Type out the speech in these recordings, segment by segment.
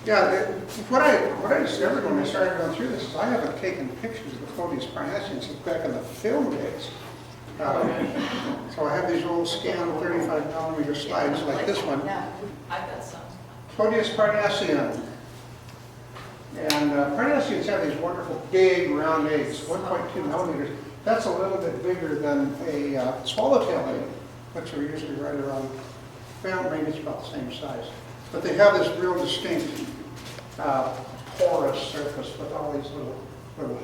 Yeah, what I discovered when I started going through this is I haven't taken pictures of the Clodius Parnassian since back in the film days. So I have these old scanned 35mm slides like this one. Yeah, I've got some. Clodius Parnassian. And Parnassians have these wonderful big round eggs, 1.2mm. That's a little bit bigger than a swallowtail egg, which are usually right around, well, maybe it's about the same size. But they have this real distinct porous surface with all these little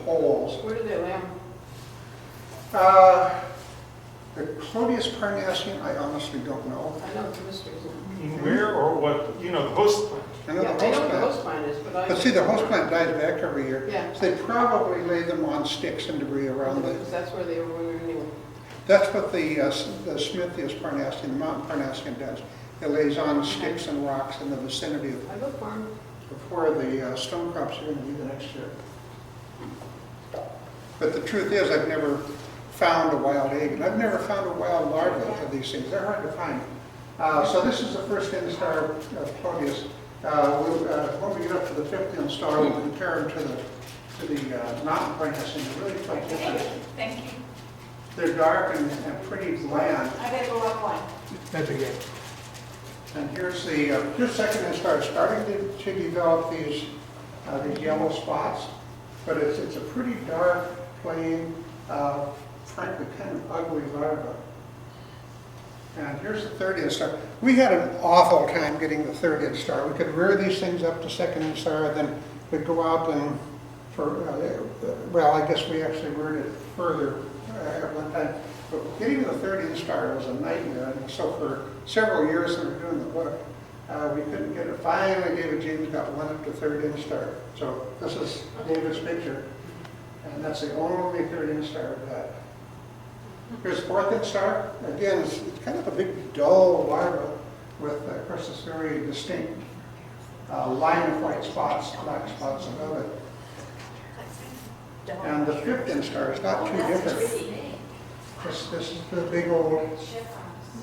holes. Where do they land? The Clodius Parnassian, I honestly don't know. I know it's a mystery. Where or what, you know, the host plant. I know Yeah, the I know host what the plant. host plant is, but I. But see, the host plant dies back every year. Yeah. So they probably lay them on sticks and debris around the. Because that's where they were anyway. That's what the Smithius Parnassian, the mountain Parnassian does. It lays on sticks and rocks in the vicinity of I look for them. before the stone crops are going to be the next year. But the truth is, I've never found a wild egg, and I've never found a wild larva of these things. They're hard to find. So this is the first instar of Clodius. When we get up to the 5th instar, we'll compare them to the mountain Parnassian. They're really quite different. Thank you. They're dark and pretty bland. I gotta go up one. That's a good. And here's the second instar, starting to develop these yellow spots, but it's a pretty dark, plain, frankly kind of ugly larva. And here's the third instar. We had an awful time getting the third instar. We could rear these things up to second instar, then we'd go out and well, I guess we actually reared it further at one time. But getting to the third instar was a nightmare. And so for several years when we were doing the book, we couldn't get it. Finally, David James got one up to third instar. So this is David's picture. And that's the only third instar of that. Here's fourth instar. Again, it's kind of a big, dull larva with, of course, this very distinct line of white spots, black spots above it. And the fifth instar is not too different. This is the big old,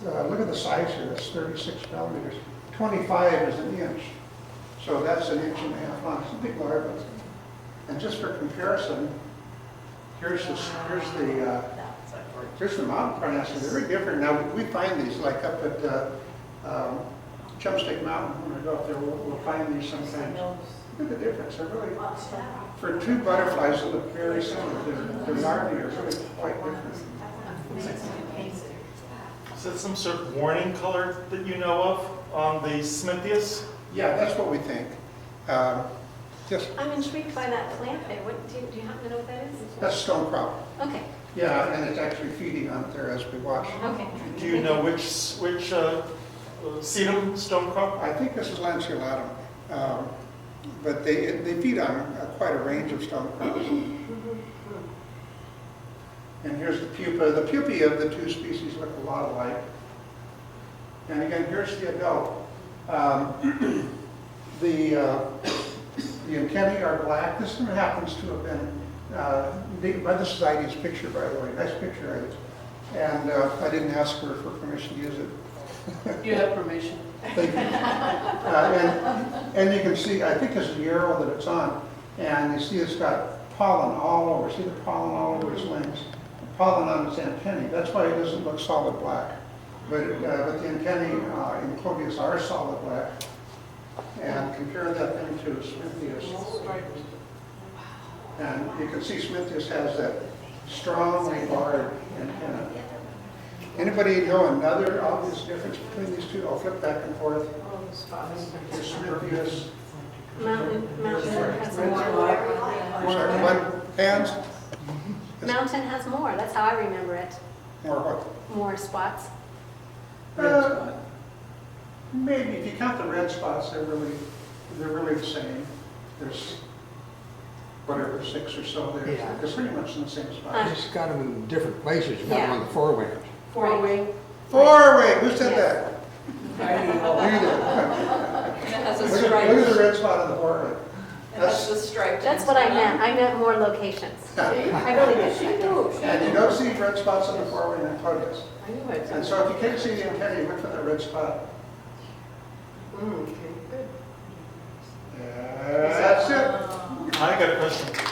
look at the size here, it's 36mm. 25 is an inch. So that's an inch and a half long. It's a big larva. And just for comparison, here's the mountain Parnassian. They're very different. Now, we find these like up at Chumstick Mountain. When we go up there, we'll find these sometimes. Look at the difference. They're really, for two butterflies that look very similar, their larvae are really quite different. Is that some sort of warning color that you know of on the Smithius? Yeah, that's what we think. Just I'm intrigued by that plant there. What, do you happen to know what that is? that's stone crop. Okay, Yeah, and it's actually feeding on it there as we watch. okay. Do you know which sedum stone crop? I think this is lanceolatum, but they feed on quite a range of stone crops. And here's the pupa. The pupae of the two species look a lot alike. And again, here's the adult. The antennae are black. This one happens to have been, this is Ivy's picture, by the way. Nice picture, Ivy. And I didn't ask her for permission to use it. You have permission. Thank you. And you can see, I think this is the arrow that it's on. And you see it's got pollen all over. See the pollen all over its wings? Pollen on its antennae. That's why it doesn't look solid black. But the antennae in Clodius are solid black. And compare that then to Smithius. And you can see Smithius has that strongly barred antenna. Anybody know another obvious difference between these two? I'll flip back and forth. Here's Smithius. Mountain has Sorry, more. one hands? Mountain has more. That's how I remember it. More what? More spots. Maybe if you count the red spots, they're really the same. There's whatever 6 or so there. Yeah. They're pretty much in the same I spot. just got them in different places. You got them on the forewings. Four-wing. Four-wing. Who said that? I don't know. Look at And it has a Look stripe. at the red spot on the four-wing. It has the stripe. That's what I meant. I meant more locations. I really did. And you don't see red spots on the four-wing in Clodius. I knew I'd And so if you can't see the antennae, look for that red spot. Okay, good. I got a question.